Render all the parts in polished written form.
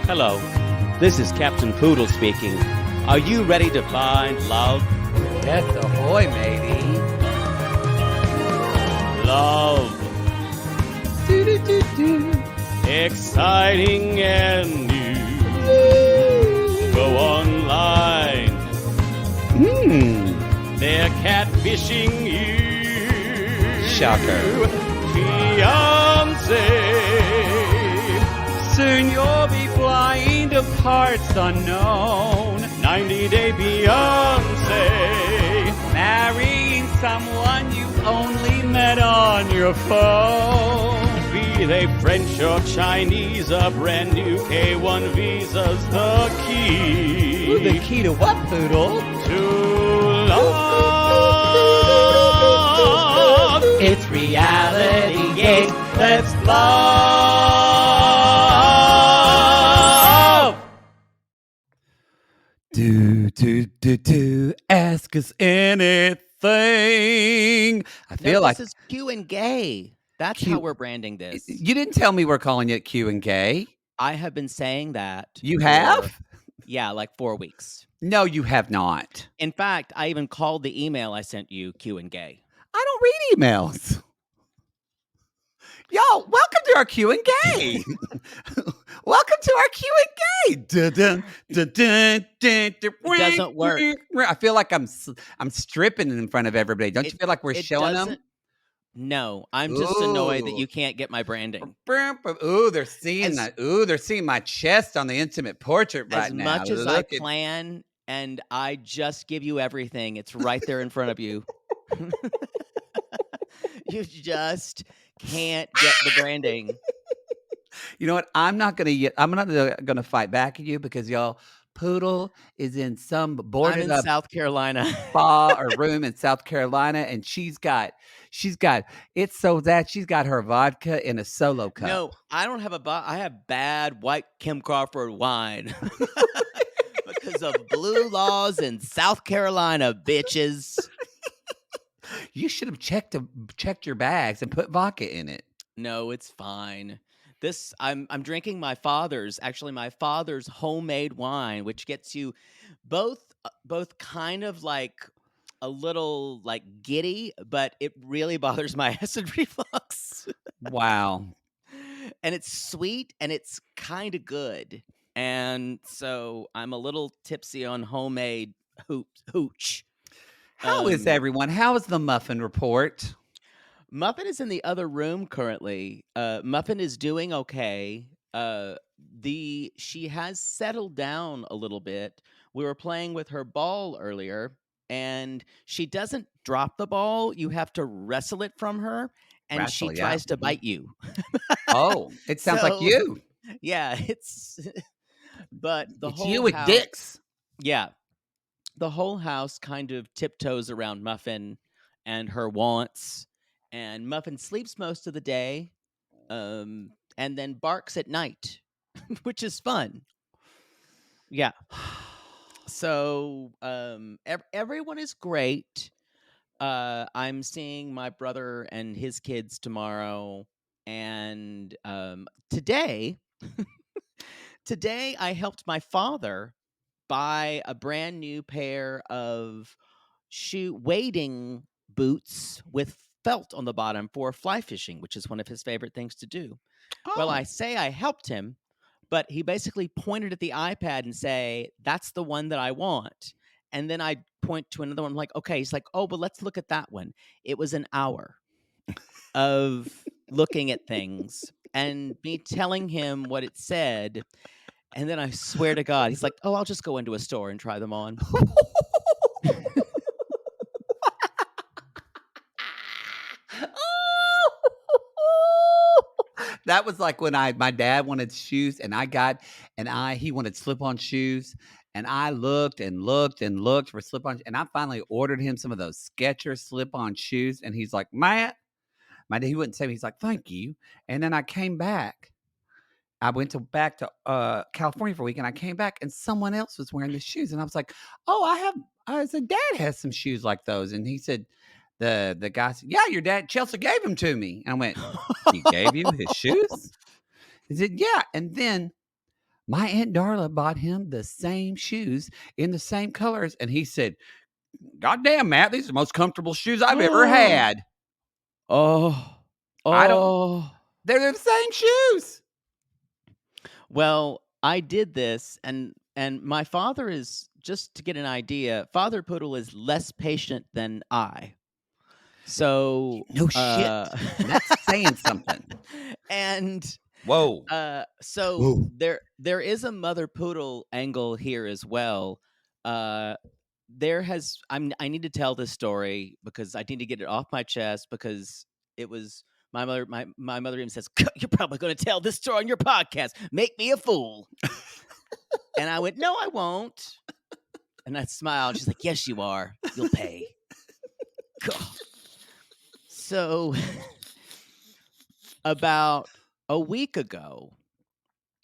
Hello, this is Captain Poodle speaking. Are you ready to find love? Yes, ahoy, matey. Love. Do-do-do-do. Exciting and new. Go online. They're catfishing you. Shocker. Fiancé. Soon you'll be flying to parts unknown. 90-day Beyonce. Marrying someone you only met on your phone. Be they French or Chinese, a brand new K1 visa's the key. Ooh, the key to what, Poodle? To love. It's reality, yeah. Let's love. Do. Ask us anything. I feel like this is Q and gay. That's Q- how we're branding this. you didn't tell me we're calling it Q and gay. I have been saying that. You have? Yeah, like 4 weeks. No, you have not. In fact, I even called the email I sent you Q and gay. I don't read emails. Y'all, welcome to our Q and gay. Welcome to our Q and gay. It doesn't work. I feel like I'm stripping in front of everybody. Don't you feel like we're showing them? No, I'm just annoyed that you can't get my branding. Ooh, they're seeing that. Ooh, they're seeing my chest on the intimate portrait right now. As much as I plan, and I just give you everything, it's right there in front of you. You just can't get the branding. You know what? I'm not gonna fight back at you because y'all. Poodle is in some boarded up South Carolina spa or room in South Carolina, and she's got it's so that she's got her vodka in a solo cup. No, I don't have I have bad white Kim Crawford wine because of blue laws in South Carolina, bitches. You should have checked your bags and put vodka in it. No, it's fine. I'm drinking my father's homemade wine, which gets you both kind of like a little like giddy, but it really bothers my acid reflux. Wow. And it's sweet and it's kind of good. And so I'm a little tipsy on homemade hooch. How is everyone? How is the Muffin report? Muffin is in the other room currently. Muffin is doing okay. She has settled down a little bit. We were playing with her ball earlier, and she doesn't drop the ball. You have to wrestle it from her, and she tries to bite you. Oh, it sounds like you. Yeah, but it's whole you with house, dicks. Yeah, the whole house kind of tiptoes around Muffin and her wants. And Muffin sleeps most of the day, and then barks at night, which is fun. Yeah. So everyone is great. I'm seeing my brother and his kids tomorrow, and today I helped my father buy a brand new pair of wading boots with felt on the bottom for fly fishing, which is one of his favorite things to do. Oh. Well, I say I helped him, but he basically pointed at the iPad and say, that's the one that I want. And then I point to another one. I'm like, okay. He's like, oh, but let's look at that one. It was an hour of looking at things and me telling him what it said. And then I swear to God, he's like, oh, I'll just go into a store and try them on. That was like when my dad wanted shoes and he wanted slip-on shoes, and I looked for slip-on, and I finally ordered him some of those Skechers slip-on shoes, and he's like, Matt, he wouldn't say, he's like, thank you. And then I came back. I went back to California for a week, and I came back, and someone else was wearing the shoes, and I was like, oh, I said, Dad has some shoes like those, and he said, the guy said, yeah, your dad, Chelsea gave them to me. And I went, he gave you his shoes? He said, yeah. And then My Aunt Darla bought him the same shoes in the same colors. And he said, God damn, Matt, these are the most comfortable shoes I've ever had. Oh, I don't, oh. they're the same shoes. Well, I did this, and my father is, just to get an idea, Father Poodle is less patient than I. So No shit. That's saying something. And Whoa. so Whoa. there is a Mother Poodle angle here as well. I need to tell this story because I need to get it off my chest, because it was my mother. My mother even says, "You're probably going to tell this story on your podcast. Make me a fool." And I went, "No, I won't." And I smiled. She's like, "Yes, you are. You'll pay." So about a week ago,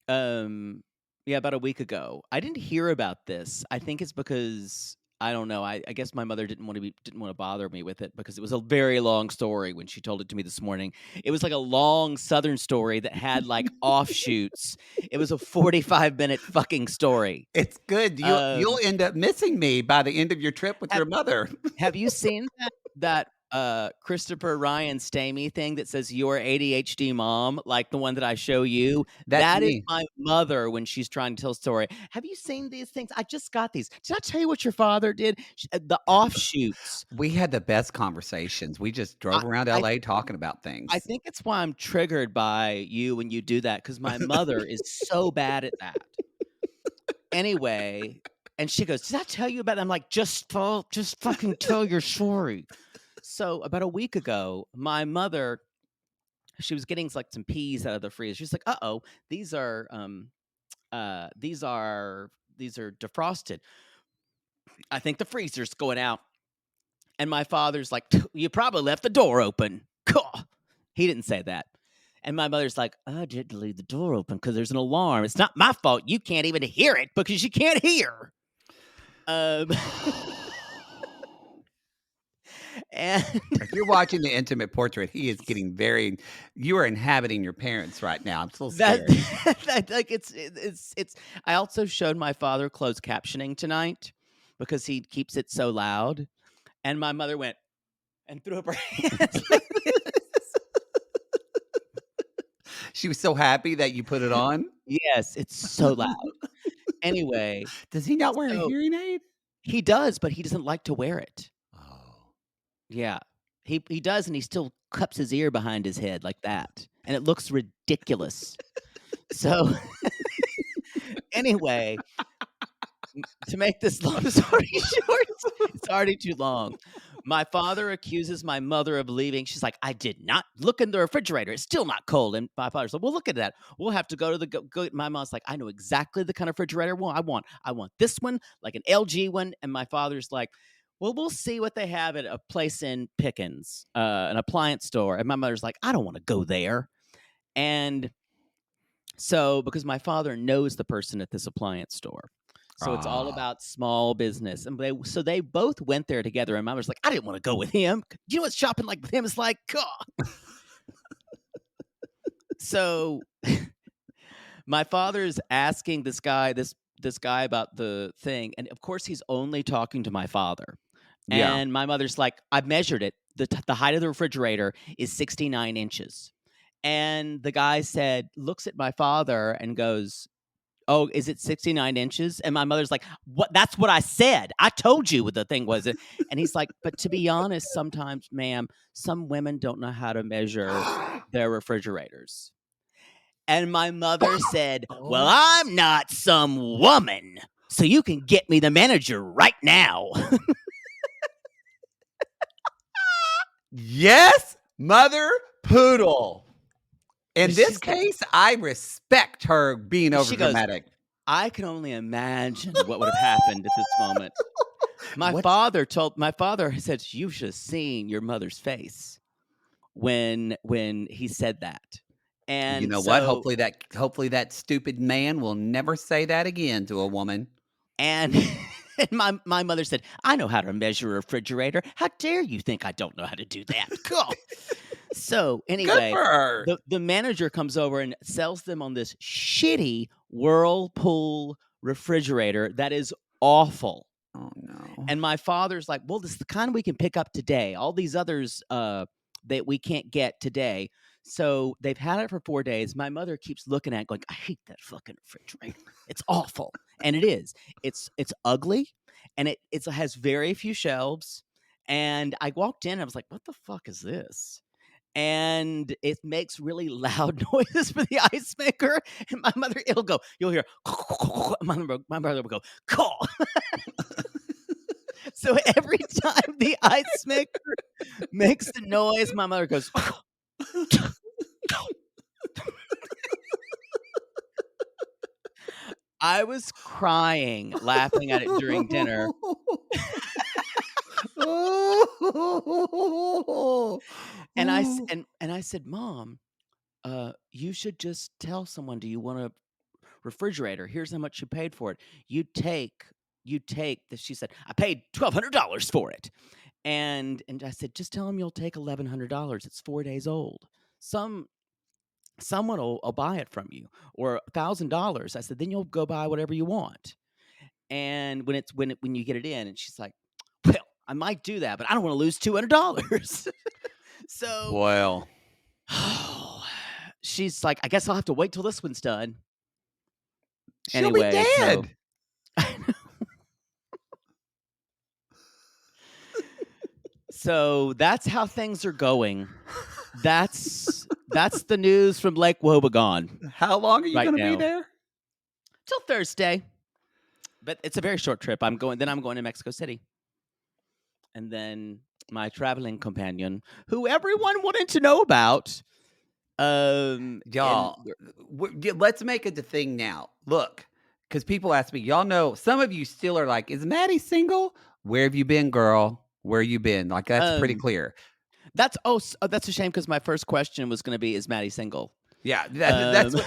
about a week ago, I didn't hear about this. I think it's because I don't know. I guess my mother didn't want to bother me with it, because it was a very long story when she told it to me this morning. It was like a long Southern story that had like offshoots. It was a 45-minute fucking story. It's good. You'll end up missing me by the end of your trip with your mother. Have you seen that Christopher Ryan Stamey thing that says your ADHD mom, like the one that I show you? That is my mother when she's trying to tell a story. Have you seen these things? I just got these. Did I tell you what your father did? The offshoots. We had the best conversations. We just drove around LA talking about things. I think it's why I'm triggered by you when you do that, because my mother is so bad at that. Anyway, and she goes, "Did I tell you about it?" I'm like, just fucking tell your story. So about a week ago, my mother, she was getting like some peas out of the freezer. She's like, "Uh-oh, these are defrosted. I think the freezer's going out." And my father's like, "You probably left the door open." He didn't say that. And my mother's like, "I didn't leave the door open because there's an alarm. It's not my fault. You can't even hear it because you can't hear." And if you're watching the intimate portrait, he is getting you are inhabiting your parents right now. I'm so scared. Like it's. I also showed my father closed captioning tonight because he keeps it so loud. And my mother went and threw up her hands like this. She was so happy that you put it on. Yes, it's so loud. Anyway. Does he not wear a hearing aid? He does, but he doesn't like to wear it. Yeah, he does, and he still cups his ear behind his head like that, and it looks ridiculous. So, anyway, to make this long story short, it's already too long. My father accuses my mother of leaving. She's like, "I did not look in the refrigerator. It's still not cold." And my father's like, "Well, look at that. We'll have to go to the go." My mom's like, "I know exactly the kind of refrigerator I want. I want this one, like an LG one." And my father's like, "Well, we'll see what they have at a place in Pickens, an appliance store." And my mother's like, "I don't want to go there." And so, because my father knows the person at this appliance store. So it's all about small business. And they both went there together. And my mother's like, "I didn't want to go with him. You know what shopping like with him is like?" So my father's asking this guy about the thing. And of course, he's only talking to my father. Yeah. And my mother's like, "I measured it. The height of the refrigerator is 69 inches. And the guy looks at my father and goes, "Oh, is it 69 inches? And my mother's like, "What? That's what I said. I told you what the thing was." And he's like, "But to be honest, sometimes, ma'am, some women don't know how to measure their refrigerators." And my mother said, "Well, I'm not some woman, so you can get me the manager right now." Yes, Mother Poodle. In this case, I respect her being overdramatic. "I can only imagine what would have happened at this moment." My father said, "You should have seen your mother's face when he said that." And you know what? Hopefully that stupid man will never say that again to a woman. And my mother said, "I know how to measure a refrigerator. How dare you think I don't know how to do that?" Cool. So Good anyway, for her. the manager comes over and sells them on this shitty Whirlpool refrigerator that is awful. Oh no. And my father's like, well, this is the kind we can pick up today. All these others that we can't get today. So they've had it for 4 days. My mother keeps looking at it going, I hate that fucking refrigerator. It's awful. And it is. It's ugly. And it has very few shelves. And I walked in and I was like, what the fuck is this? And it makes really loud noises for the ice maker. And my mother, you'll hear, my mother will go, call. So every time the ice maker makes the noise, my mother goes, I was crying, laughing at it during dinner. And I said, Mom, you should just tell someone, do you want a refrigerator? Here's how much you paid for it. You take this. She said, I paid $1,200 for it. And I said, just tell them you'll take $1,100. It's 4 days old. Someone will buy it from you, or $1,000. I said, then you'll go buy whatever you want. And when you get it in, and she's like, well, I might do that, but I don't want to lose $200. So, well, she's like, I guess I'll have to wait till this one's done. She'll be dead. So that's how things are going. That's the news from Lake Wobegon. How long are you going to be there? Till Thursday. But it's a very short trip. I'm going to Mexico City. And then my traveling companion, who everyone wanted to know about. Y'all, let's make it the thing now. Look, because people ask me, y'all know, some of you still are like, is Mattie single? Where have you been, girl? Where you been? Like, that's pretty clear. That's a shame, because my first question was going to be, is Mattie single? Yeah, that's what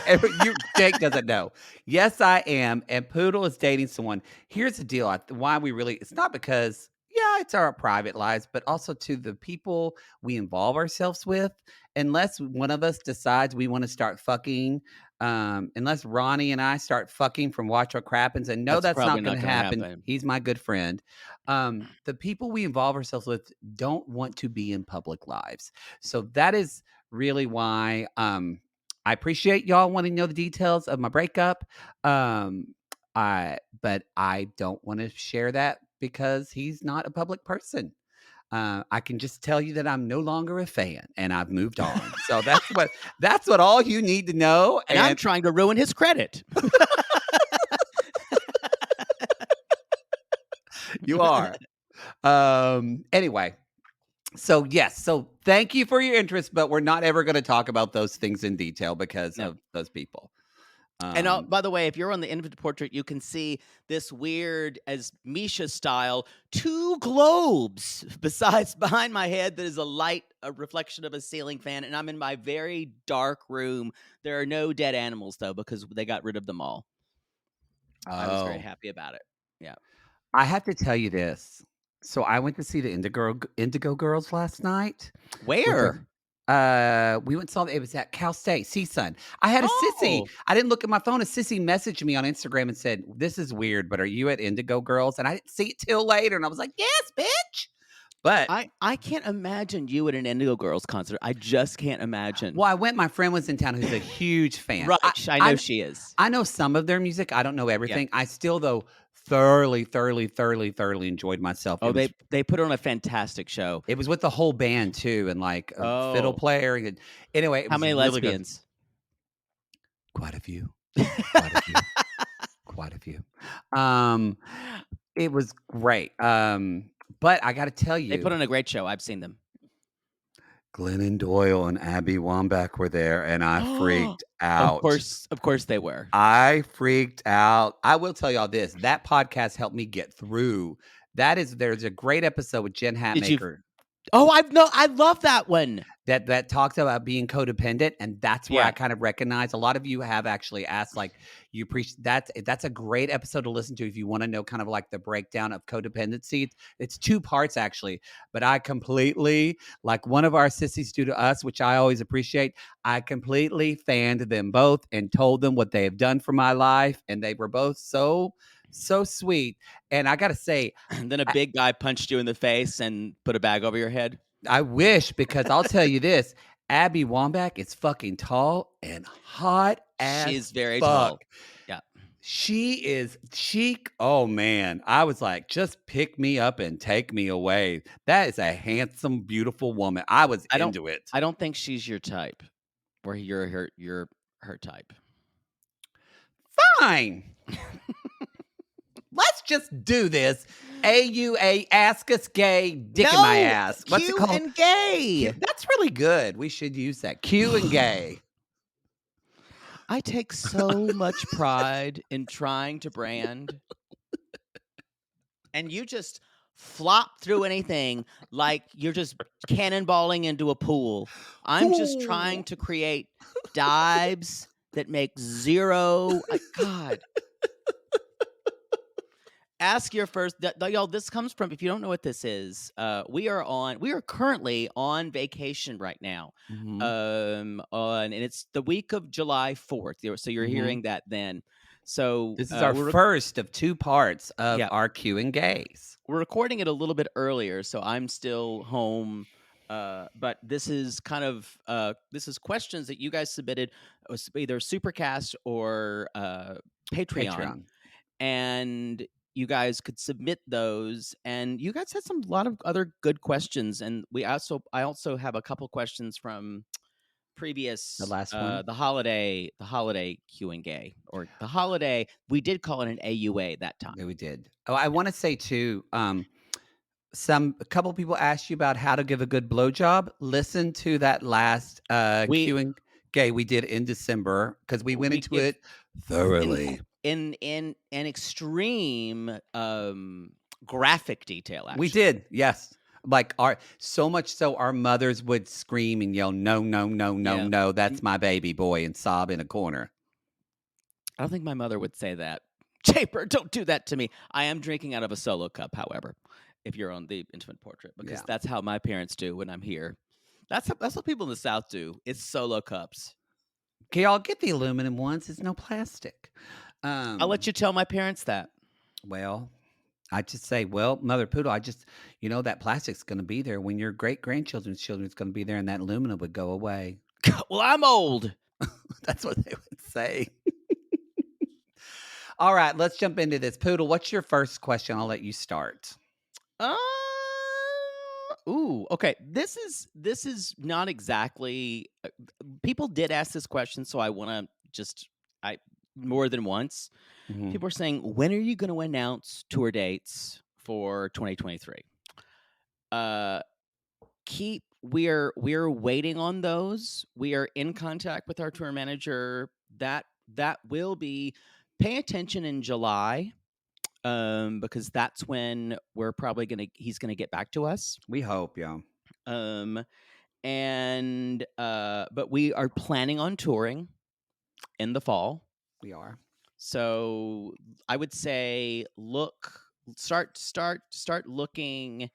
Jake doesn't know. Yes, I am. And Poodle is dating someone. Here's the deal. Why it's not because, yeah, it's our private lives, but also to the people we involve ourselves with. Unless one of us decides we want to start fucking, unless Ronnie and I start fucking from Watch What Crappens, and no, that's not going to happen. He's my good friend. The people we involve ourselves with don't want to be in public lives. So that is really why I appreciate y'all wanting to know the details of my breakup. But I don't want to share that because he's not a public person. I can just tell you that I'm no longer a fan and I've moved on. So that's what all you need to know. And I'm trying to ruin his credit. You are. Anyway. So yes. So thank you for your interest, but we're not ever going to talk about those things in detail because of those people. And by the way, if you're on the infant portrait, you can see this weird, as Misha style, 2 globes behind my head that is a reflection of a ceiling fan. And I'm in my very dark room. There are no dead animals, though, because they got rid of them all. I was very happy about it. Yeah. I have to tell you this. So I went to see the Indigo Girls last night. Where? We went and saw it was at Cal State, CSUN. I had a sissy. I didn't look at my phone. A sissy messaged me on Instagram and said, this is weird, but are you at Indigo Girls? And I didn't see it till later. And I was like, yes, bitch. But I can't imagine you at an Indigo Girls concert. I just can't imagine. Well, I went. My friend was in town who's a huge fan. Right. I know she is. I know some of their music. I don't know everything. Yeah. I still, though, thoroughly enjoyed myself. Oh, they put on a fantastic show. It was with the whole band too, and like a fiddle player. And anyway, how many really lesbians? Good. Quite a few. Quite a few. It was great. But I got to tell you, they put on a great show. I've seen them. Glennon, Doyle, and Abby Wambach were there, and I freaked out. Of course they were. I freaked out. I will tell y'all this. That podcast helped me get through. There's a great episode with Jen Hatmaker. I love that one. that talks about being codependent, and that's where Yeah. I kind of recognize a lot of you have actually asked, like, you appreciate that's a great episode to listen to if you want to know kind of like the breakdown of codependency. It's 2 parts actually, but I completely, like one of our sissies do to us, which I always appreciate, I completely fanned them both and told them what they have done for my life, and they were both so sweet. And I gotta say, And then a big guy punched you in the face and put a bag over your head. I wish, because I'll tell you this, Abby Wambach is fucking tall and hot as She's very fuck. tall. Yeah. She is chic. Oh man. I was like, just pick me up and take me away. That is a handsome, beautiful woman. I was into it. I don't think she's your type, or you're her type. Fine. Let's just do this. AUA, ask us gay, dick in my ass. What's Q it called? and gay. That's really good. We should use that. Q and gay. I take so much pride in trying to brand, and you just flop through anything like you're just cannonballing into a pool. I'm just trying to create dives that make zero. God. Ask your first, y'all. This comes from, if you don't know what this is, we are currently on vacation right now. Mhm. And it's the week of July 4th. So you're Mhm. hearing that then. So This is our first of 2 parts of our Q and gays. We're recording it a little bit earlier, so I'm still home. But this is kind of this is questions that you guys submitted, either Supercast or Patreon. And you guys could submit those, and you guys had a lot of other good questions. And I also have a couple questions from previous, The last one, the holiday Q and gay, or the holiday. We did call it an AUA that time. Yeah, we did. Oh, I want to say too, a couple people asked you about how to give a good blowjob. Listen to that last Q and gay we did in December, because we went into it thoroughly. In an extreme graphic detail, actually. We did, yes. Like so much so our mothers would scream and yell, no, no, no, no, Yeah. no, that's my baby boy, and sob in a corner. I don't think my mother would say that. Chaper, don't do that to me. I am drinking out of a solo cup, however, if you're on the intimate portrait, because that's how my parents do when I'm here. That's what people in the South do. It's solo cups. Okay, y'all get the aluminum ones. It's no plastic. I'll let you tell my parents that. Well, I just say, well, Mother Poodle, that plastic's going to be there when your great-grandchildren's children's going to be there, and that aluminum would go away. Well, I'm old. That's what they would say. All right, let's jump into this. Poodle, what's your first question? I'll let you start. Okay. This is not exactly. People did ask this question, so I want to more than once. Mhm. People are saying, when are you going to announce tour dates for 2023? We're waiting on those. We are in contact with our tour manager. That will be, pay attention in July, because that's when we're probably he's gonna get back to us. We hope, yeah. But we are planning on touring in the fall. We are. So I would say start looking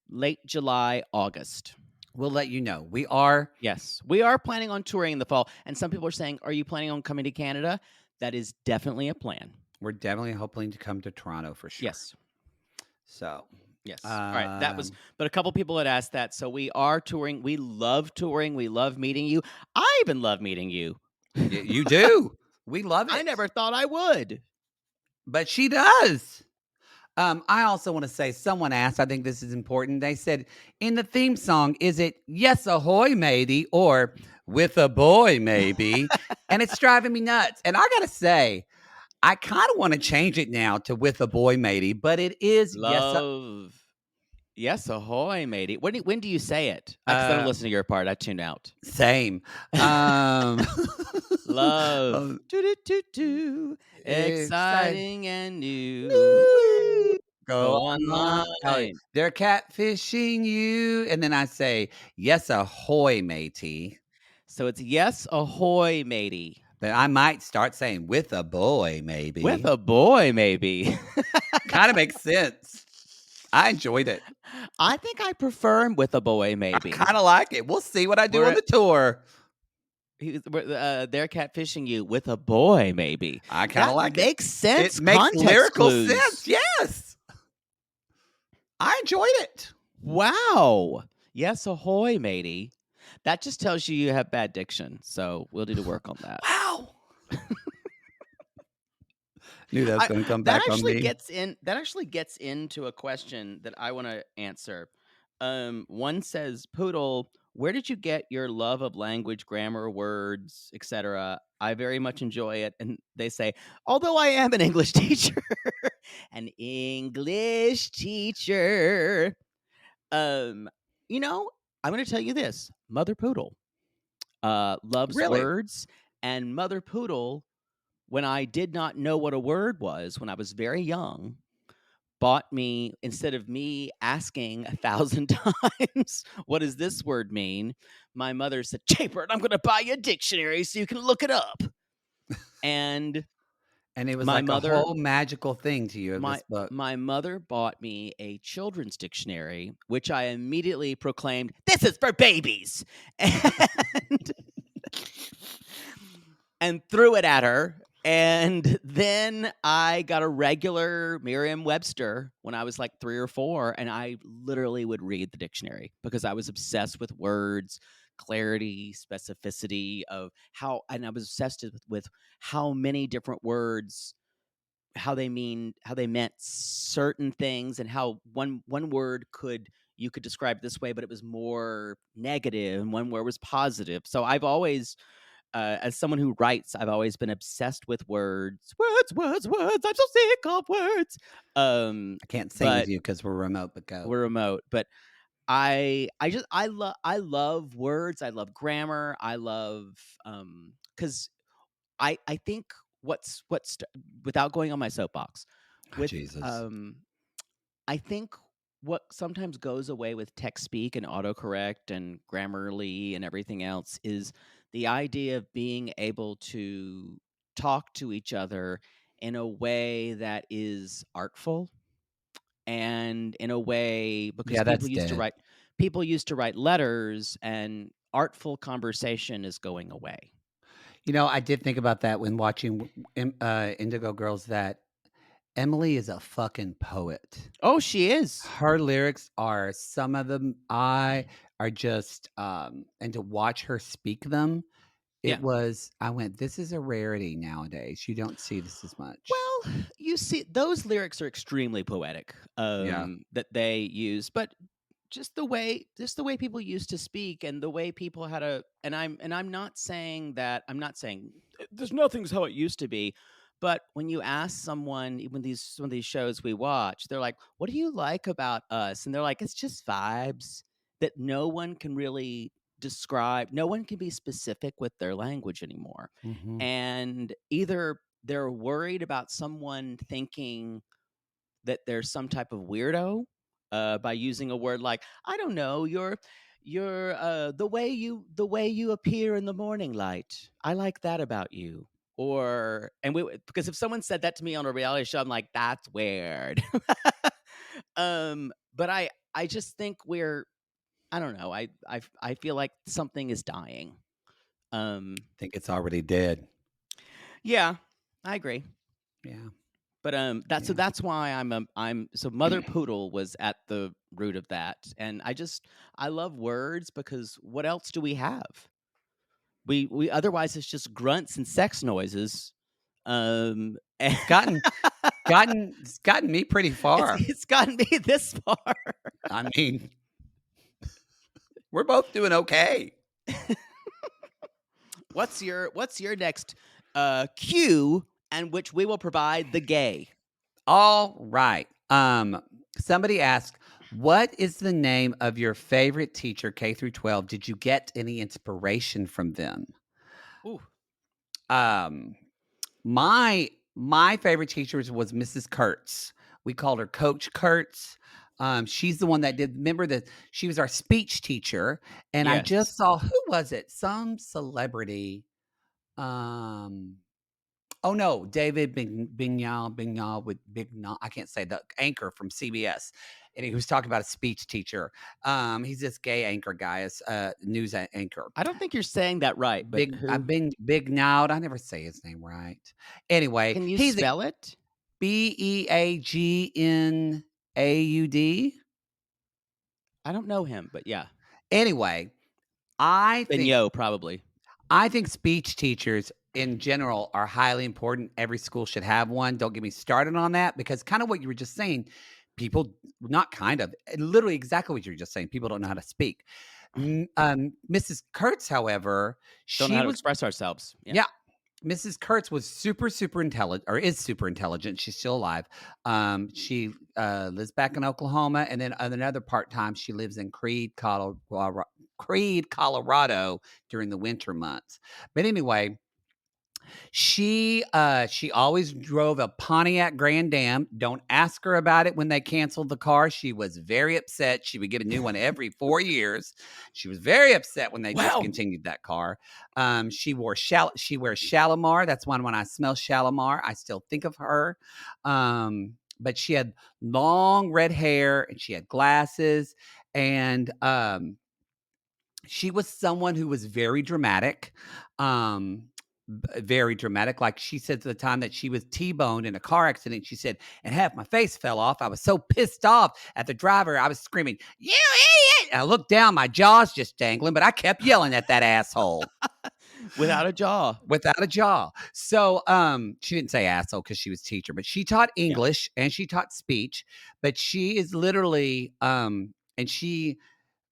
late July, August. We'll let you know. We are. Yes, we are planning on touring in the fall. And some people are saying, are you planning on coming to Canada? That is definitely a plan. We're definitely hoping to come to Toronto for sure. Yes. So. Yes. All right. But a couple people had asked that. So we are touring. We love touring. We love meeting you. I even love meeting you. You do. We love it. I never thought I would. But she does. I also want to say, someone asked, I think this is important. They said, in the theme song, is it yes, ahoy, matey, or with a boy, maybe? And it's driving me nuts. And I got to say, I kind of want to change it now to with a boy, matey, but it is yes, ahoy, matey. When do you say it? I don't listen to your part. I tune out. Same. Love. Exciting and new. Go online. They're catfishing you. And then I say, yes, ahoy, matey. So it's yes, ahoy, matey. But I might start saying with a boy, maybe. With a boy, maybe. Kind of makes sense. I enjoyed it. I think I prefer him with a boy, maybe. I kind of like it. We'll see what I do on the tour. They're catfishing you with a boy, maybe. I kind of like it. Makes sense. It makes lyrical clues. sense. Yes. I enjoyed it. Wow. Yes, ahoy, matey. That just tells you have bad diction. So we'll need to work on that. Wow. Knew that was going to come back on me. That actually gets into a question that I want to answer. One says, Poodle, where did you get your love of language, grammar, words, etc.? I very much enjoy it. And they say, although I am an English teacher, I'm going to tell you this. Mother Poodle loves words, and Mother Poodle, when I did not know what a word was when I was very young, bought me, instead of me asking 1,000 times, what does this word mean? My mother said, Chaper, I'm going to buy you a dictionary so you can look it up. And it was a whole magical thing to you in this book. My mother bought me a children's dictionary, which I immediately proclaimed, this is for babies. And threw it at her. And then I got a regular Merriam-Webster when I was like 3 or 4, and I literally would read the dictionary because I was obsessed with words, clarity, specificity of and I was obsessed with how many different words, how they meant certain things, and how one word you could describe it this way, but it was more negative, and one word was positive. So I've always, as someone who writes, I've always been obsessed with words. Words. I'm so sick of words. I can't sing with you because we're remote, but go. We're remote, but I love words. I love grammar. I love because I think what's without going on my soapbox. Jesus. I think what sometimes goes away with text speak and autocorrect and Grammarly and everything else is the idea of being able to talk to each other in a way that is artful, and in a way, because people used to write letters, and artful conversation is going away. I did think about that when watching Indigo Girls, that Emily is a fucking poet. Oh, she is. Her lyrics are, some of them are just, and to watch her speak them, I went, this is a rarity nowadays. You don't see this as much. Well, you see, those lyrics are extremely poetic, that they use, but just the way people used to speak, and the way people had and I'm not saying there's nothing's how it used to be. But when you ask someone, even some of these shows we watch, they're like, what do you like about us? And they're like, it's just vibes that no one can really describe. No one can be specific with their language anymore. Mm-hmm. And either they're worried about someone thinking that there's some type of weirdo by using a word like, I don't know, you're the way you appear in the morning light. I like that about you. Because if someone said that to me on a reality show, I'm like, that's weird. But I just think I don't know. I feel like something is dying. I think it's already dead. Yeah, I agree. Yeah. But so that's why so Mother Poodle was at the root of that. And I love words, because what else do we have? We otherwise it's just grunts and sex noises. It's gotten me pretty far. It's gotten me this far. I mean, we're both doing okay. What's your next cue, and which we will provide the gay? All right. Somebody asked, what is the name of your favorite teacher, K through 12? Did you get any inspiration from them? Ooh. My favorite teacher was Mrs. Kurtz. We called her Coach Kurtz. She's the one that did. Remember that she was our speech teacher, and I just Yes. saw who was it? Some celebrity. Um, oh no, David Bignal with Bignal. I can't say the anchor from CBS, and he was talking about a speech teacher. He's this gay anchor guy, as news anchor. I don't think you're saying that right, but I've who? been Bignaud. I never say his name right. Anyway, Can you he's a spell it? Beagnaud. I don't know him, but yeah. Anyway, I think Benyo, probably. speech teachers in general are highly important. Every school should have one. Don't get me started on that because kind of what you were just saying, people not kind of literally exactly what you were just saying. People don't know how to speak. Mrs. Kurtz, however, Don't know she how to was express ourselves. yeah. Mrs. Kurtz was super intelligent, or is super intelligent. She's still alive. She lives back in Oklahoma, and then another part time she lives in Creed, Colorado during the winter months. But anyway, she always drove a Pontiac Grand Am. Don't ask her about it when they canceled the car. She was very upset. She would get a new one every 4 years. She was very upset when they Wow. discontinued that car. She wears Shalimar. That's one when I smell Shalimar, I still think of her. But she had long red hair and she had glasses, and she was someone who was very dramatic. Very dramatic. Like she said, to the time that she was T-boned in a car accident, she said, and half my face fell off. I was so pissed off at the driver. I was screaming, "You idiot!" And I looked down, my jaw's just dangling, but I kept yelling at that asshole. Without a jaw. Without a jaw. So she didn't say asshole because she was teacher, but she taught English and she taught speech. But she is literally and she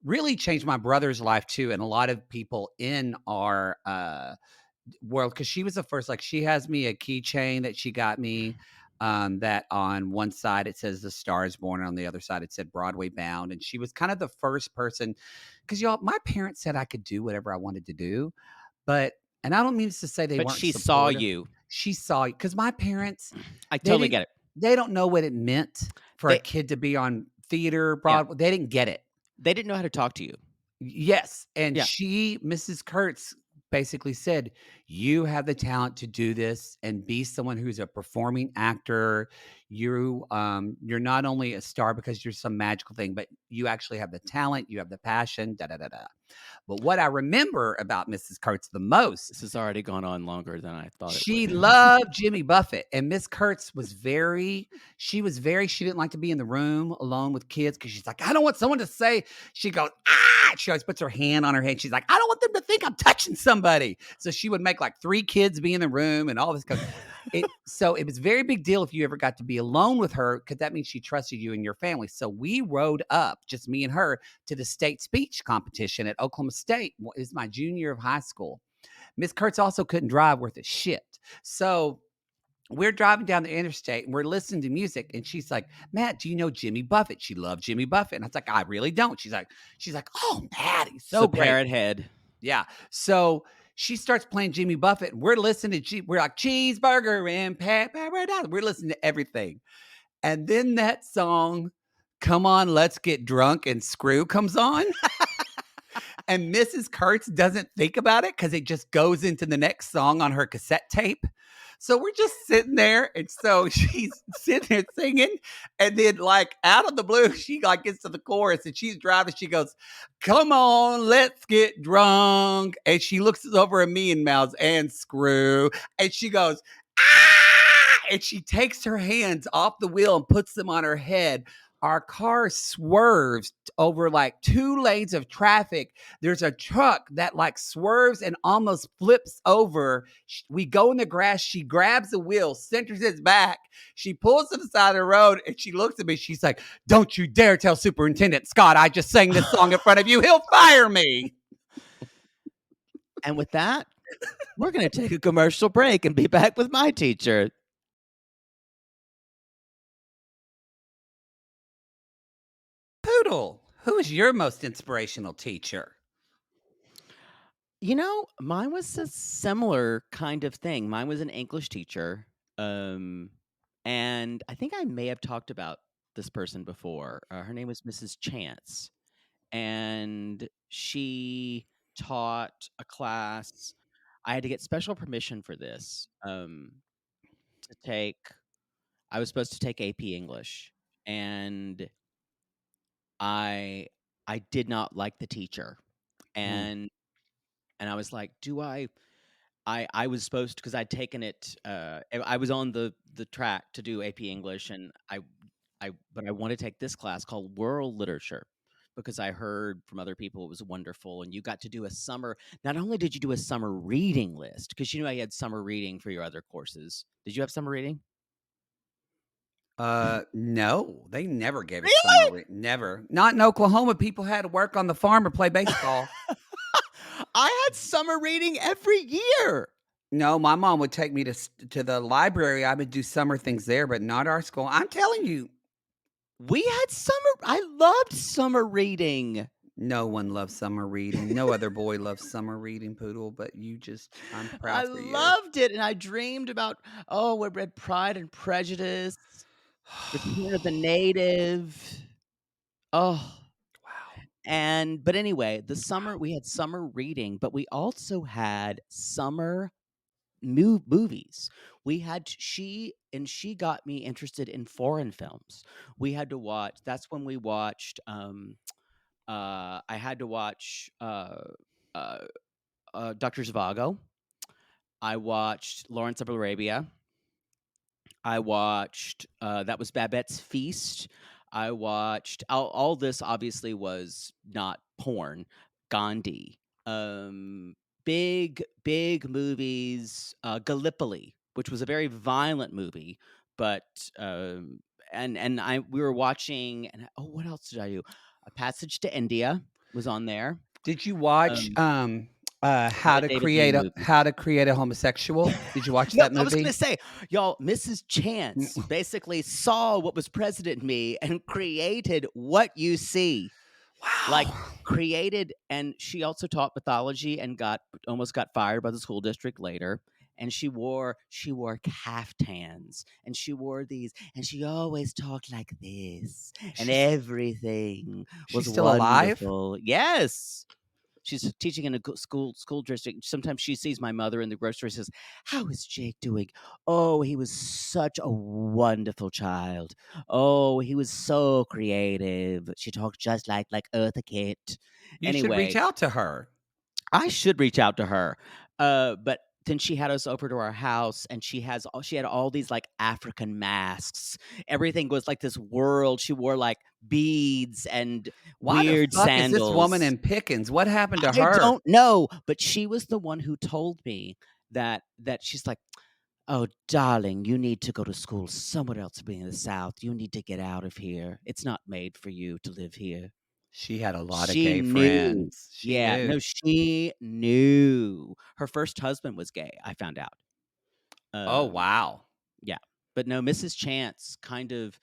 really changed my brother's life too, and a lot of people in our world, because she was the first. Like, she has me a keychain that she got me, that on one side it says The Star Is Born, and on the other side it said Broadway Bound. And she was kind of the first person, because y'all, my parents said I could do whatever I wanted to do, but and I don't mean to say they But weren't she saw supportive. you. She saw it because my parents, I they totally didn't get it. they don't know what it meant for a They- kid to be on theater, Broadway. They didn't get it. They didn't know how to talk to you. Yes, and Yeah. Mrs. Kurtz basically said, "You have the talent to do this and be someone who's a performing actor. You're not only a star because you're some magical thing, but you actually have the talent, you have the passion, da da da da." But what I remember about Mrs. Kurtz the most, This has already gone on longer than I thought it she would. loved Jimmy Buffett, and Miss Kurtz was she didn't like to be in the room alone with kids because she's like, I don't want someone to say, she goes, ah, she always puts her hand on her head. She's like, I don't want them to think I'm touching somebody. So she would make like 3 kids be in the room and all this kind of, so it was a very big deal if you ever got to be alone with her, because that means she trusted you and your family. So we rode up, just me and her, to the state speech competition at Oklahoma State. It was my junior year of high school. Miss Kurtz also couldn't drive worth a shit. So we're driving down the interstate and we're listening to music. And she's like, Matt, do you know Jimmy Buffett? She loved Jimmy Buffett. And I was like, I really don't. She's like, oh, Mattie, so The great. parrot head. Yeah. So she starts playing Jimmy Buffett. And we're listening to, we're like, cheeseburger and paradise. We're listening to everything. And then that song, Come On, Let's Get Drunk and Screw, comes on. And Mrs. Kurtz doesn't think about it because it just goes into the next song on her cassette tape. So we're just sitting there. And so she's sitting there singing. And then, like, out of the blue, she like gets to the chorus and she's driving. She goes, come on, let's get drunk. And she looks over at me and mouths, and screw. And she goes, ah! And she takes her hands off the wheel and puts them on her head. Our car swerves over like 2 lanes of traffic. There's a truck that like swerves and almost flips over. We go in the grass. She grabs the wheel, centers it back. She pulls to the side of the road and she looks at me. She's like, don't you dare tell Superintendent Scott I just sang this song in front of you. He'll fire me. And with that, we're going to take a commercial break and be back with my teacher. Poodle, who is your most inspirational teacher? You know, mine was a similar kind of thing. Mine was an English teacher. And I think I may have talked about this person before. Her name was Mrs. Chance, and she taught a class. I had to get special permission for this to take. I was supposed to take AP English, and I I did not like the teacher, Mm. and I was like, do I was supposed to, because I'd taken it. I was on the track to do AP English, and but I want to take this class called World Literature because I heard from other people it was wonderful, and you got to do a summer. Not only did you do a summer reading list, because you had summer reading for your other courses. Did you have summer reading? No, they never gave us Really? summer never. Not in Oklahoma. People had to work on the farm or play baseball. I had summer reading every year. No, my mom would take me to the library. I would do summer things there, but not our school. I'm telling you, We had summer. I loved summer reading. no one loves summer reading. No other boy loves summer reading, Poodle, but I'm I proud for you. loved it, and I dreamed about. Oh, I read Pride and Prejudice, Return of the Native. Oh, Wow. but anyway, we had summer reading, but we also had summer movies. We had she got me interested in foreign films. We had to watch. That's when we watched. I had to watch uh, Dr. Zhivago. I watched Lawrence of Arabia. I watched that was Babette's Feast. I watched all this. Obviously, was not porn. Gandhi, big movies. Gallipoli, which was a very violent movie, but and we were watching. And what else did I do? A Passage to India was on there. Did you watch Not a David Lean movie. How to Create a Homosexual? Did you watch No, that I was movie? gonna say, y'all, Mrs. Chance basically saw what was present in me and created what you see. Wow. Like created, and she also taught mythology and almost got fired by the school district later. And she wore caftans, and she wore these, and she always talked like this, and everything was She's still alive? wonderful. Yes. She's teaching in a school district. Sometimes she sees my mother in the grocery, says, "How is Jake doing? Oh, he was such a wonderful child. Oh, he was so creative." She talked just like Eartha Kitt. You should reach Anyway, out to her. I should reach out to her. But then she had us over to our house, and she had all these like African masks. Everything was like this world. She wore like beads and Why weird the fuck sandals. is this woman in Pickens? What happened to her? I don't know, but she was the one who told me that she's like, "Oh, darling, you need to go to school somewhere else, being in the South. You need to get out of here. It's not made for you to live here." She had a lot of She gay knew. friends. She Yeah, knew. no, she knew. Her first husband was gay, I found out. Oh, wow. Yeah. But no, Mrs. Chance kind of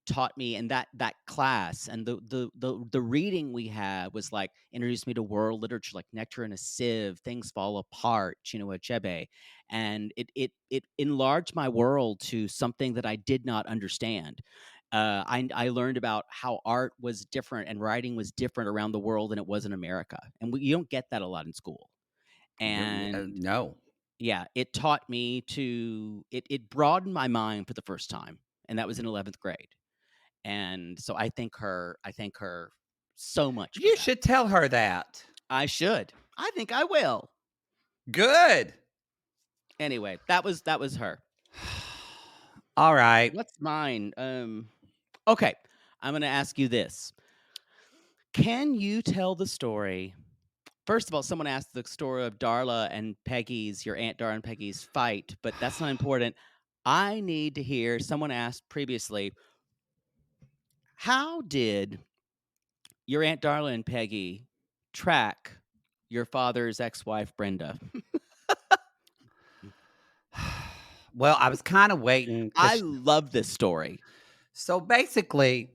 taught me, and that class and the reading we had was like introduced me to world literature, like Nectar in a Sieve, Things Fall Apart, Chinua Achebe, and it enlarged my world to something that I did not understand. I learned about how art was different and writing was different around the world than it was in America, and you don't get that a lot in school. And No. yeah, it taught me it broadened my mind for the first time, and that was in 11th grade. And so I thank her so much. You should tell her that. I should. I think I will. Good. Anyway, that was her. All right. What's mine? Okay, I'm going to ask you this. Can you tell the story? First of all, someone asked the story of Darla and Peggy's, your Aunt Darla and Peggy's fight, but that's not important. I need to hear, someone asked previously, how did your Aunt Darla and Peggy track your father's ex-wife, Brenda? Well, I was kind of waiting. I love this story. So basically,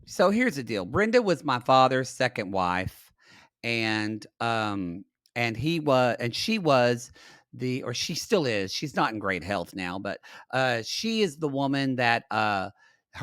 so here's the deal. Brenda was my father's second wife, and she was or she still is. She's not in great health now, but she is the woman that her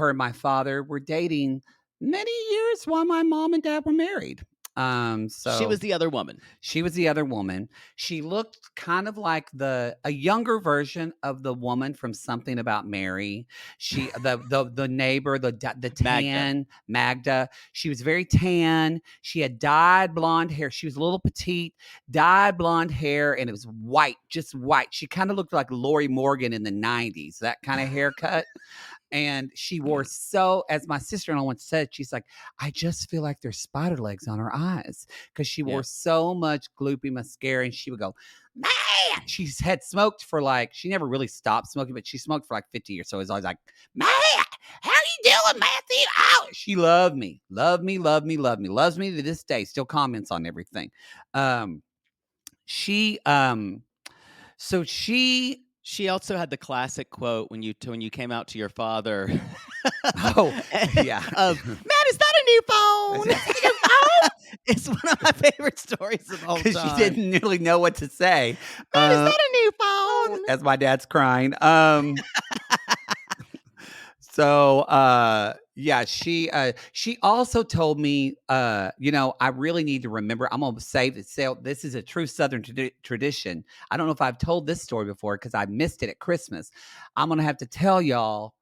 and my father were dating many years while my mom and dad were married. She was the other woman. She was the other woman. She looked kind of like a younger version of the woman from Something About Mary. She the neighbor, the tan Magda. She was very tan. She had dyed blonde hair. She was a little petite, dyed blonde hair, and it was white, just white. She kind of looked like Lori Morgan in the 90s, that kind of haircut. And she wore as my sister-in-law once said, she's like, I just feel like there's spider legs on her eyes because she wore so much gloopy mascara, and she would go, man. She had smoked for she never really stopped smoking, but she smoked for 50 years. So it was always like, man, how you doing, Matthew? Oh, she loved me, loves me to this day, still comments on everything. She also had the classic quote when you came out to your father. Oh, yeah. Matt, is that a new phone? It's one of my favorite stories of all time. Because she didn't really know what to say. Matt, is that a new phone? As my dad's crying. She also told me, I really need to remember. I'm going to say this is a true Southern tradition. I don't know if I've told this story before because I missed it at Christmas. I'm going to have to tell y'all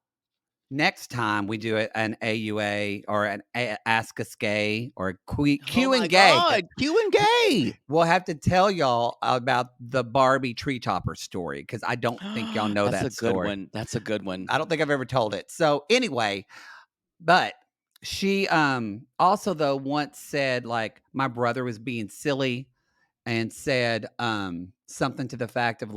next time we do an AUA or an Ask Us Gay or Q and Gay. God, Q and Gay. We'll have to tell y'all about the Barbie tree topper story because I don't think y'all know that story. That's a good one. That's a good one. I don't think I've ever told it. So anyway, but she also though once said my brother was being silly and said something to the fact of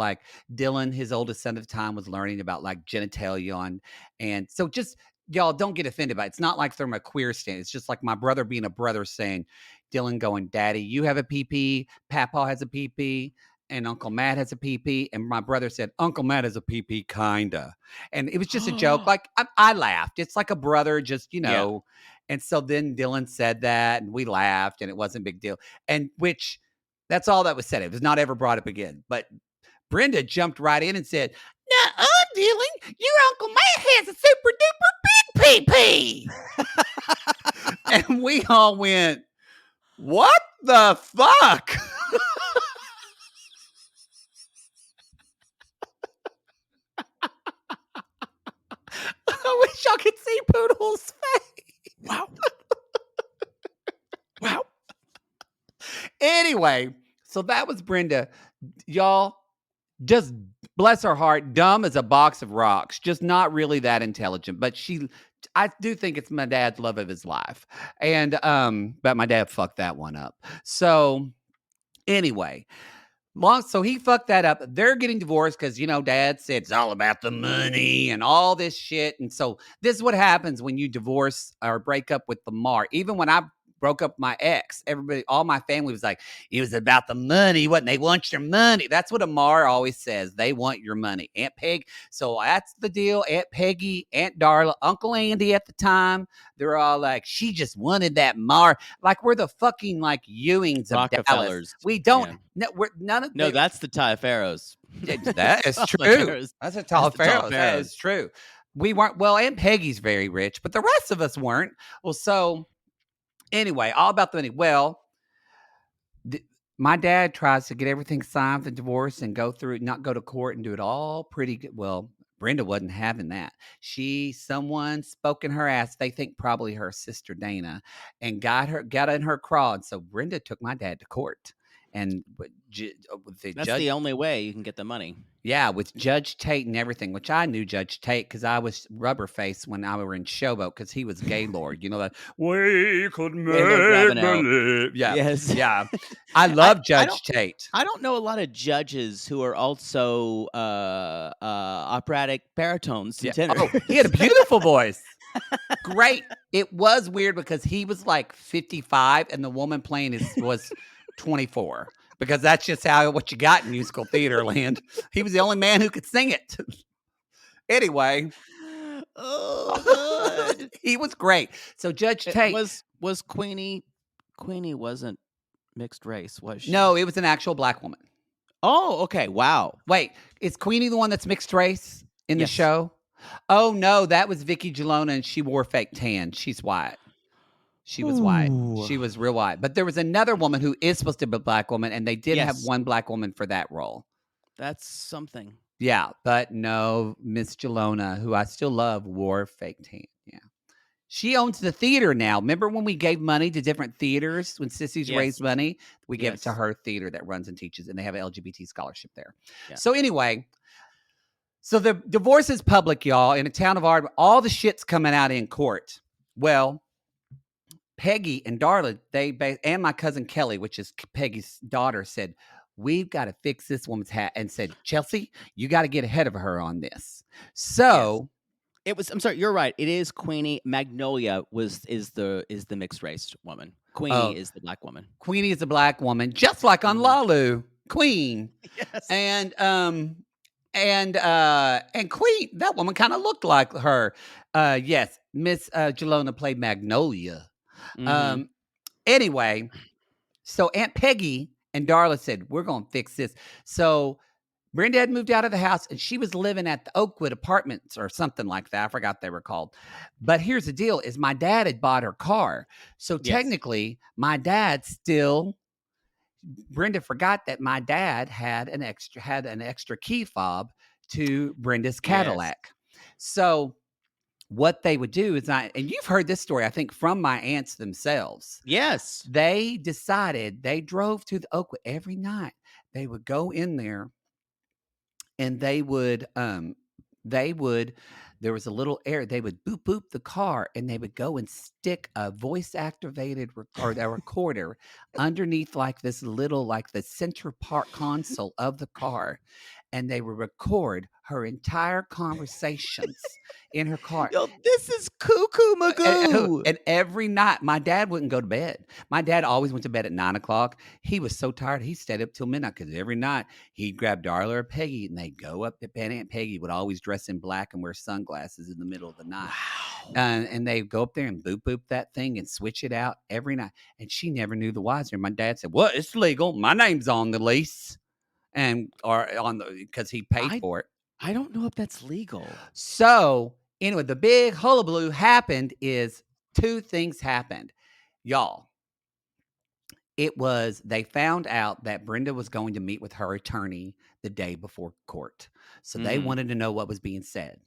Dylan, his oldest son at the time, was learning about genitalia and so just y'all don't get offended by it. It's not like from a queer stand. It's just like my brother being a brother saying, Dylan going, Daddy, you have a PP, Papa has a PP, and Uncle Matt has a PP. And my brother said, Uncle Matt has a PP, kinda. And it was just a joke. I laughed. It's like a brother just, Yeah. And so then Dylan said that and we laughed and it wasn't a big deal. And which that's all that was said. It was not ever brought up again. But Brenda jumped right in and said, Nuh-uh, Dylan, your Uncle Matt has a super duper big PP. And we all went, what the fuck? I wish y'all could see Poodle's face. Wow. Wow. Anyway, so that was Brenda. Y'all, just bless her heart, dumb as a box of rocks, just not really that intelligent. But I do think it's my dad's love of his life. And but my dad fucked that one up. So anyway, so he fucked that up. They're getting divorced because, Dad said it's all about the money and all this shit. And so this is what happens when you divorce or break up with the Mar. Even when I broke up with my ex, all my family was like, it was about the money. They want your money. That's what Amar always says. They want your money. Aunt Peg. So that's the deal. Aunt Peggy, Aunt Darla, Uncle Andy at the time, they're all like, she just wanted that Mar. We're the fucking Ewings of Dallas. We don't. Yeah. We're none of. No, that's the Taliaferros. That is true. That's a Taliaferros. That is true. We weren't. Well, Aunt Peggy's very rich, but the rest of us weren't. Well, so. Anyway, all about the money. Well, my dad tries to get everything signed, the divorce, and not go to court and do it all pretty good. Well, Brenda wasn't having that. Someone spoke in her ass. They think probably her sister Dana, and got in her craw. And so Brenda took my dad to court. And that's the only way you can get the money. Yeah, with Judge Tate and everything, which I knew Judge Tate because I was rubber face when I were in Showboat because he was Gaylord. That we could make believe. Yeah, yes, yeah. I love Judge Tate. I don't know a lot of judges who are also operatic baritones and tenors. Oh, he had a beautiful voice. Great. It was weird because he was 55 and the woman playing was 24. Because that's just what you got in musical theater land. He was the only man who could sing it. Anyway. Oh, good. He was great. So Judge Tate was Queenie wasn't mixed race, was she? No, it was an actual black woman. Oh, okay. Wow. Wait, is Queenie the one that's mixed race in the Yes. show? Oh no, that was Vicky Gelona, and she wore fake tan. She's white. She was white. Ooh. She was real white. But there was another woman who is supposed to be a black woman, and they did have Yes. one black woman for that role. That's something. Yeah, but no, Miss Gelona, who I still love, wore fake tan. Yeah. She owns the theater now. Remember when we gave money to different theaters? When Sissies Yes. raised money, we gave it to Yes. her theater that runs and teaches, and they have an LGBT scholarship there. Yeah. So anyway, so the divorce is public, y'all. In a town of Ardmore, all the shit's coming out in court. Well, Peggy and Darla, and my cousin Kelly, which is Peggy's daughter, said, we've got to fix this woman's hat, and said, Chelsea, you got to get ahead of her on this. So It was. I'm sorry. You're right. It is Queenie. Magnolia is the mixed race woman. Queenie is the black woman. Queenie is a black woman, just like on Lalu, Queen. Yes. And Queen, that woman kind of looked like her. Yes, Miss Gelona played Magnolia. Mhm. Anyway, so Aunt Peggy and Darla said, we're going to fix this. So Brenda had moved out of the house, and she was living at the Oakwood Apartments or something like that. I forgot they were called. But here's the deal, is my dad had bought her car. So Yes. technically, my dad still... Brenda forgot that my dad had an extra key fob to Brenda's Cadillac. So what they would do is, and you've heard this story, I think, from my aunts themselves. Yes. They decided, they drove to the Oakwood every night. They would go in there, and they would, there was a little area, they would boop boop the car, and they would go and stick a voice activated or a recorder underneath like this little, like the center part console of the car, and they would record her entire conversations in her car. Yo, this is cuckoo magoo. And every night, my dad wouldn't go to bed. My dad always went to bed at 9:00. He was so tired, he stayed up till midnight, because every night he'd grab Darla or Peggy, and they'd go up to bed. Aunt Peggy would always dress in black and wear sunglasses in the middle of the night. Wow. And they'd go up there and boop boop that thing and switch it out every night. And she never knew the wiser. My dad said, well, it's legal. My name's on the lease. Because he paid for it. I don't know if that's legal. So anyway, the big hullabaloo happened is 2 things happened. Y'all, they found out that Brenda was going to meet with her attorney the day before court. So they wanted to know what was being said.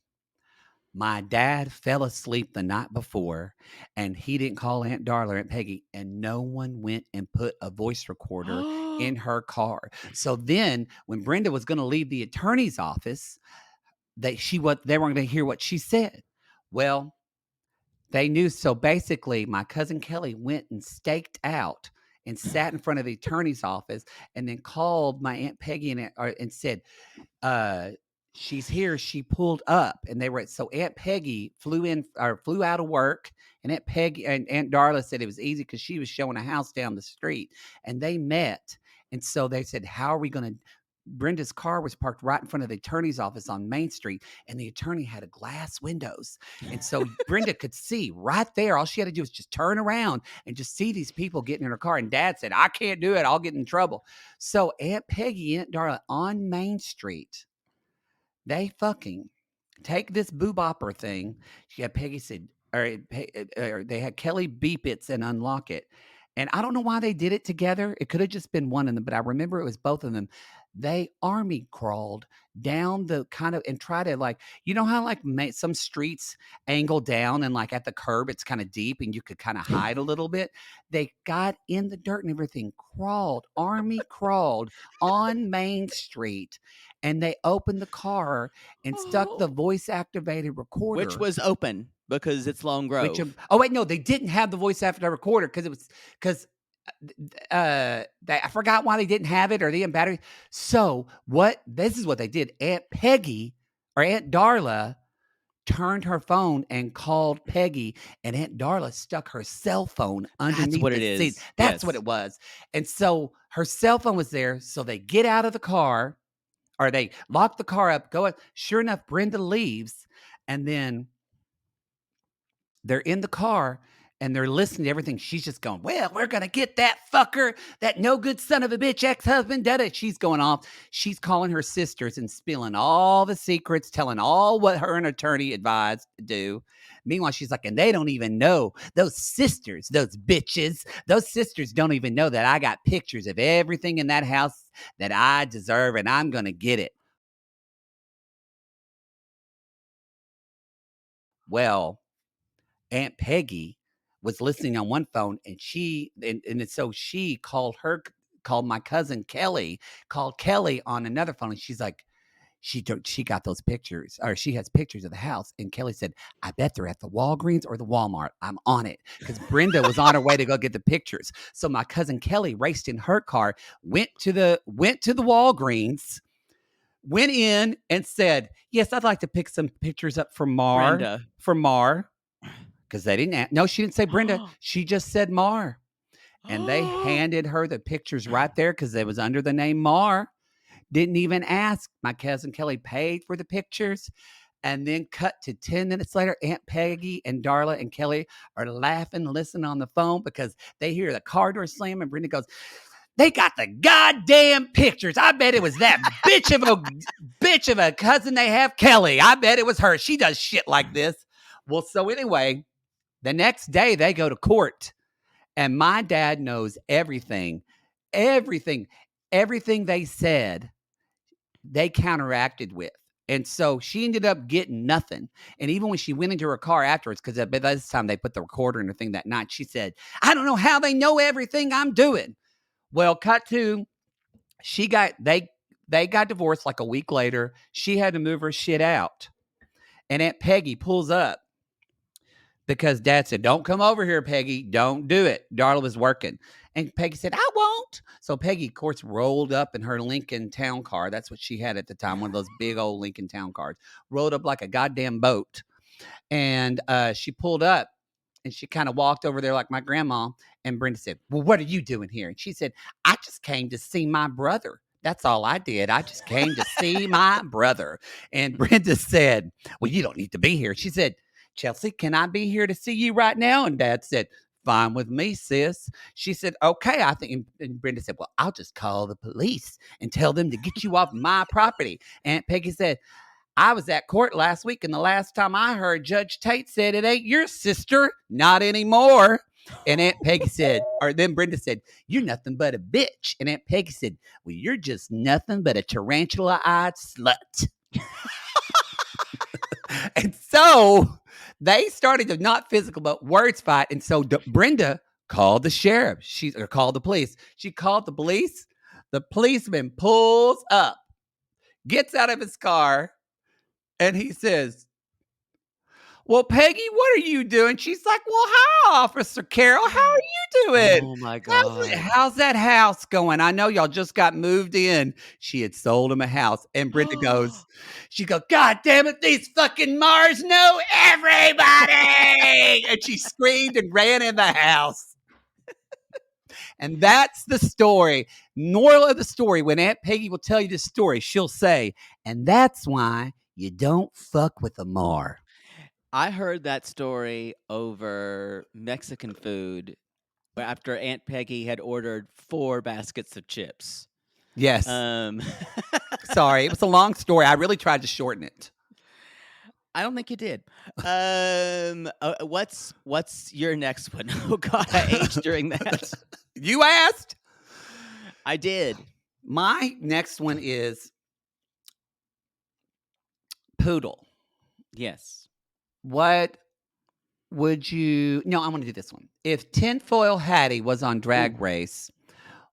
My dad fell asleep the night before, and he didn't call Aunt Darla or Aunt Peggy, and no one went and put a voice recorder in her car. So then when Brenda was going to leave the attorney's office, they weren't going to hear what she said. Well, they knew. So basically, my cousin Kelly went and staked out and sat in front of the attorney's office, and then called my Aunt Peggy and said, she's here. She pulled up, and they were. So Aunt Peggy flew out of work, and Aunt Peggy and Aunt Darla said it was easy because she was showing a house down the street, and they met. And so they said, how are we going to... Brenda's car was parked right in front of the attorney's office on Main Street, and the attorney had a glass windows. And so Brenda could see right there. All she had to do was just turn around and just see these people getting in her car. And Dad said, I can't do it. I'll get in trouble. So Aunt Peggy, Aunt Darla on Main Street, they fucking take this boobopper thing. She had Peggy said, or they had Kelly beep it and unlock it. And I don't know why they did it together. It could have just been one of them, but I remember it was both of them. They army crawled down the kind of, and try to, like, you know how like some streets angle down and like at the curb, it's kind of deep and you could kind of hide a little bit. They got in the dirt and everything, army crawled on Main Street, and they opened the car and stuck the voice activated recorder. Which was open because it's Lone Grove. No, they didn't have the voice activated recorder because I forgot why they didn't have it, or they didn't battery. So this is what they did. Aunt Peggy or Aunt Darla turned her phone and called Peggy, and Aunt Darla stuck her cell phone underneath the seat. That's what it was. And so her cell phone was there. So they get out of the car, or they lock the car up, go up. Sure enough, Brenda leaves, and then they're in the car, and they're listening to everything. She's just going, well, we're going to get that fucker, that no good son of a bitch ex-husband did it. She's going off. She's calling her sisters and spilling all the secrets, telling all what her and attorney advised to do. Meanwhile, she's like, and they don't even know, those sisters, those bitches, those sisters don't even know that I got pictures of everything in that house that I deserve, and I'm going to get it. Well, Aunt Peggy was listening on one phone, and so she called my cousin Kelly, called Kelly on another phone, and she's like, she got those pictures, or she has pictures of the house. And Kelly said, I bet they're at the Walgreens or the Walmart. I'm on it. Because Brenda was on her way to go get the pictures. So my cousin Kelly raced in her car, went to the Walgreens, went in and said, yes, I'd like to pick some pictures up for Mar. Brenda. For Mar. Because they didn't. No, she didn't say Brenda. She just said Mar. And they handed her the pictures right there because they was under the name Mar. Didn't even ask. My cousin Kelly paid for the pictures. And then cut to 10 minutes later, Aunt Peggy and Darla and Kelly are laughing, listening on the phone because they hear the car door slam. And Brenda goes, they got the goddamn pictures. I bet it was that bitch of a cousin they have, Kelly. I bet it was her. She does shit like this. Well, so anyway, the next day they go to court. And my dad knows everything they said, they counteracted with. And so she ended up getting nothing. And even when she went into her car afterwards, because by this time they put the recorder in the thing that night, she said, I don't know how they know everything I'm doing. Well, cut to, they got divorced like a week later. She had to move her shit out. And Aunt Peggy pulls up because Dad said, don't come over here, Peggy. Don't do it. Darla was working. And Peggy said, I won't. So Peggy, of course, rolled up in her Lincoln Town car. That's what she had at the time, one of those big old Lincoln Town cars. Rolled up like a goddamn boat. And she pulled up and she kind of walked over there like my grandma. And Brenda said, well, what are you doing here? And she said, I just came to see my brother. That's all I did. I just came to see my brother. And Brenda said, well, you don't need to be here. She said, Chelsea, can I be here to see you right now? And Dad said, fine with me, sis. She said, okay, I think. And Brenda said, well, I'll just call the police and tell them to get you off my property. Aunt Peggy said, I was at court last week, and the last time I heard, Judge Tate said, it ain't your sister, not anymore. And Aunt Peggy said, or then Brenda said, you're nothing but a bitch. And Aunt Peggy said, well, you're just nothing but a tarantula-eyed slut. And so they started to not physical, but words fight. And so Brenda called the sheriff. Or called the police. She called the police. The policeman pulls up, gets out of his car, and he says, well, Peggy, what are you doing? She's like, well, hi, Officer Carroll. How are you doing? Oh, my God. How's that house going? I know y'all just got moved in. She had sold him a house. And Brenda goes, God damn it, these fucking Mars know everybody. And she screamed and ran in the house. And that's the story. Moral of the story, when Aunt Peggy will tell you the story, she'll say, and that's why you don't fuck with a Mar. I heard that story over Mexican food after Aunt Peggy had ordered 4 baskets of chips. Yes. Sorry, it was a long story. I really tried to shorten it. I don't think you did. What's your next one? Oh God, I aged during that. You asked. I did. My next one is Poodle. Yes. What would you... No, I want to do this one. If Tinfoil Hattie was on Drag Race,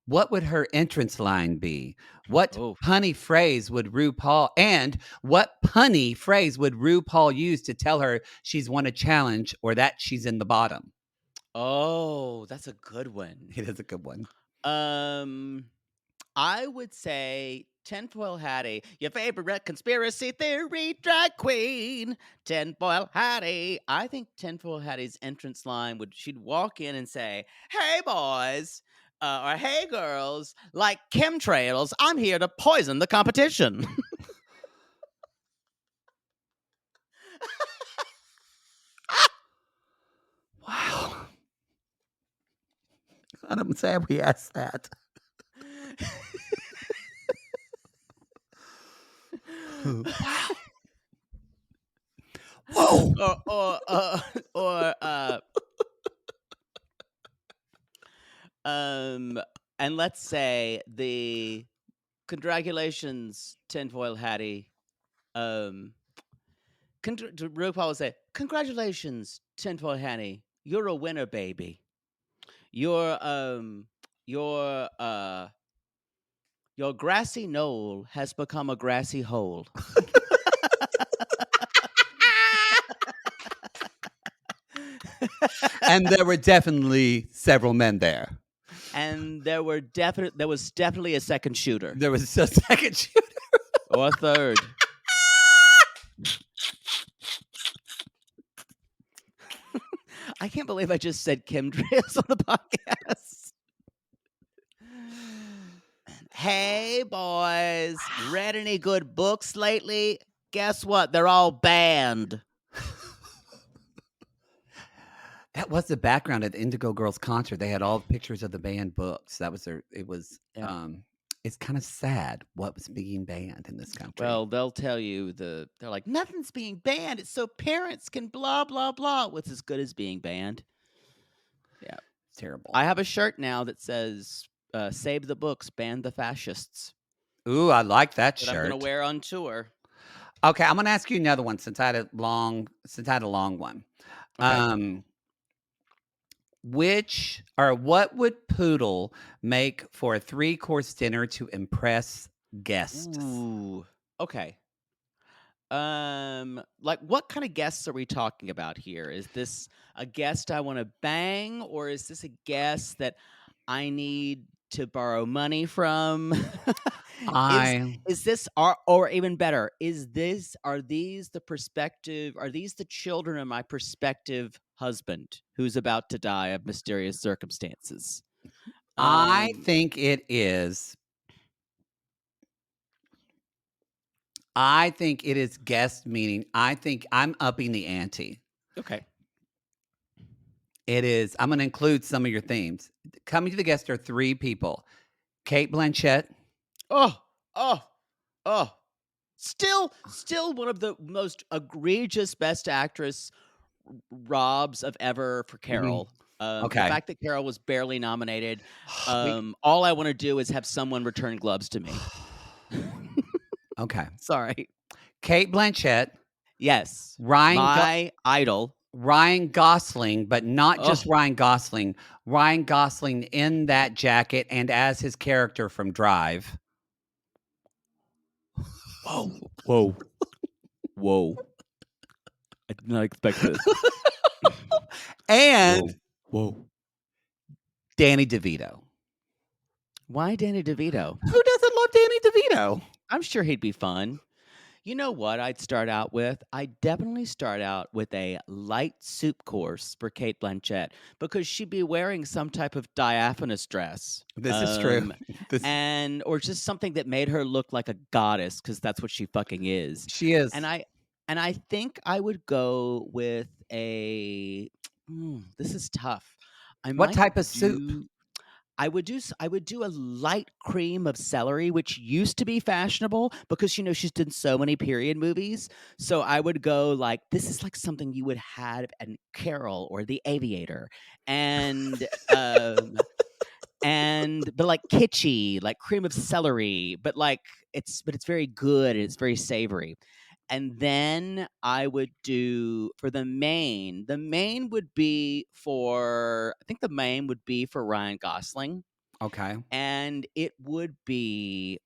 what would her entrance line be? What punny phrase would RuPaul... And what punny phrase would RuPaul use to tell her she's won a challenge or that she's in the bottom? Oh, that's a good one. It is a good one. I would say Tinfoil Hattie, your favorite conspiracy theory drag queen. Tinfoil Hattie. I think Tinfoil Hattie's entrance line she'd walk in and say, hey boys, or hey girls, like chemtrails, I'm here to poison the competition. Wow. I'm sad we asked that. Wow. Whoa. or and let's say the congratulations, tinfoil Hattie. RuPaul would say, congratulations, tinfoil Hattie. You're a winner, baby. Your grassy knoll has become a grassy hole. And there were definitely several men there. And there was definitely a second shooter. There was a second shooter. Or a third. I can't believe I just said chemtrails on the podcast. Hey, boys. Read any good books lately? Guess what? They're all banned. That was the background at the Indigo Girls concert. They had all the pictures of the banned books. That was it's kind of sad what was being banned in this country. Well, they'll tell you they're like, nothing's being banned. It's so parents can blah, blah, blah. What's as good as being banned? Yeah. It's terrible. I have a shirt now that says, save the books, ban the fascists. Ooh, I like that That shirt. I'm going to wear on tour. Okay, I'm going to ask you another one since I had a long one. Okay. What would Poodle make for a 3-course dinner to impress guests? Ooh. Okay. Like what kind of guests are we talking about here? Is this a guest I want to bang, or is this a guest that I need to borrow money from? Is this or even better, are these the children of my prospective husband who's about to die of mysterious circumstances? I think it is. I think it is guest, meaning I think I'm upping the ante. Okay. It is. I'm going to include some of your themes. Coming to the guest are 3 people. Cate Blanchett. Oh. Still one of the most egregious best actress robs of ever for Carol. Okay. The fact that Carol was barely nominated. All I want to do is have someone return gloves to me. Okay. Sorry. Cate Blanchett. Yes. My idol. Ryan Gosling, but not just Ryan Gosling. Ryan Gosling in that jacket and as his character from Drive. Whoa. I did not expect this. And Whoa. Danny DeVito. Why Danny DeVito? Who doesn't love Danny DeVito? I'm sure he'd be fun. You know what I'd start out with? I'd definitely start out with a light soup course for Cate Blanchett because she'd be wearing some type of diaphanous dress. This is true. Or just something that made her look like a goddess because that's what she fucking is. She is. And I think I would go with a. This is tough. What type of soup? I would do a light cream of celery, which used to be fashionable because she's done so many period movies. So I would go like, this is like something you would have in Carol or The Aviator, and but like kitschy, like cream of celery, but it's very good and it's very savory. And then I would do for the main. The main would be for Ryan Gosling. Okay. And it would be,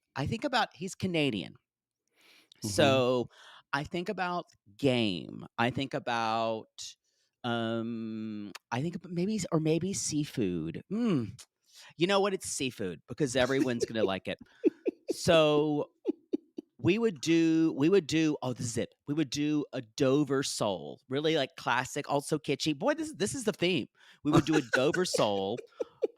he's Canadian. Mm-hmm. So I think about game. I think about maybe seafood. You know what? It's seafood because everyone's gonna like it. So we would do this is it. We would do a Dover sole, really like classic, also kitschy. Boy, this is the theme. We would do a Dover sole,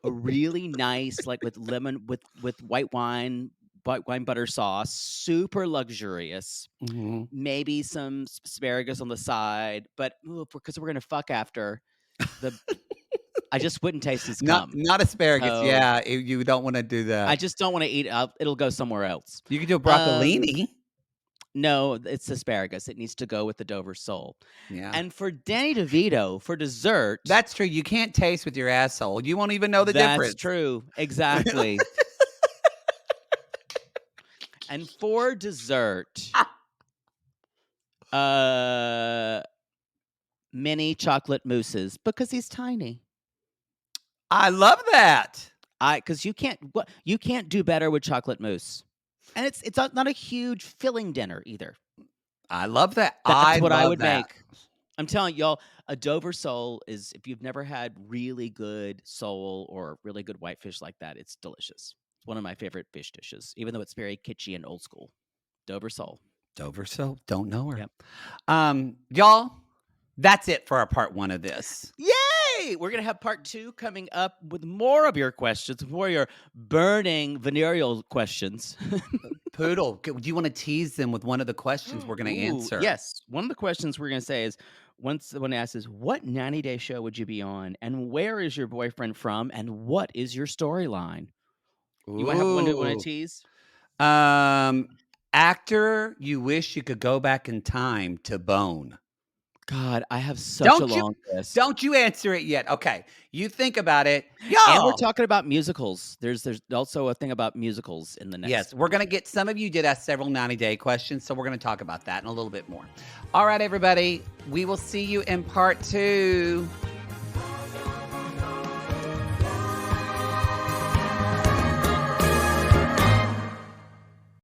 a really nice, like with lemon, with white wine butter sauce, super luxurious. Mm-hmm. Maybe some asparagus on the side, but because we're gonna fuck after the I just wouldn't taste his Not cum. asparagus. So- Yeah, you don't want to do that. I just don't want to eat it. It'll go somewhere else. You can do a broccolini. No, it's asparagus. It needs to go with the Dover sole. Yeah. And for Danny DeVito, for dessert. That's true. You can't taste with your asshole. You won't even know the difference. That's true. Exactly. And for dessert, mini chocolate mousses because he's tiny. I love that. Because you can't do better with chocolate mousse, and it's not a huge filling dinner either. I love that. That's what I love would that. make. I'm telling y'all, a Dover sole is, if you've never had really good sole or really good whitefish like that, it's delicious. It's one of my favorite fish dishes, even though it's very kitschy and old school. Dover sole. Dover sole. Don't know her. Yep. Y'all, that's it for our part 1 of this. Yay! We're going to have part 2 coming up with more of your questions, more of your burning venereal questions. Poodle, do you want to tease them with one of the questions we're going to answer? Yes. One of the questions we're going to say is, once someone asks is, what 90-day show would you be on? And where is your boyfriend from? And what is your storyline? You want to tease? Actor you wish you could go back in time to bone. God, I have such a long list. Don't you answer it yet. Okay. You think about it. And we're talking about musicals. There's also a thing about musicals in the next. Yes, we're going to get, some of you did ask several 90-day questions, so we're going to talk about that and a little bit more. All right, everybody. We will see you in part 2.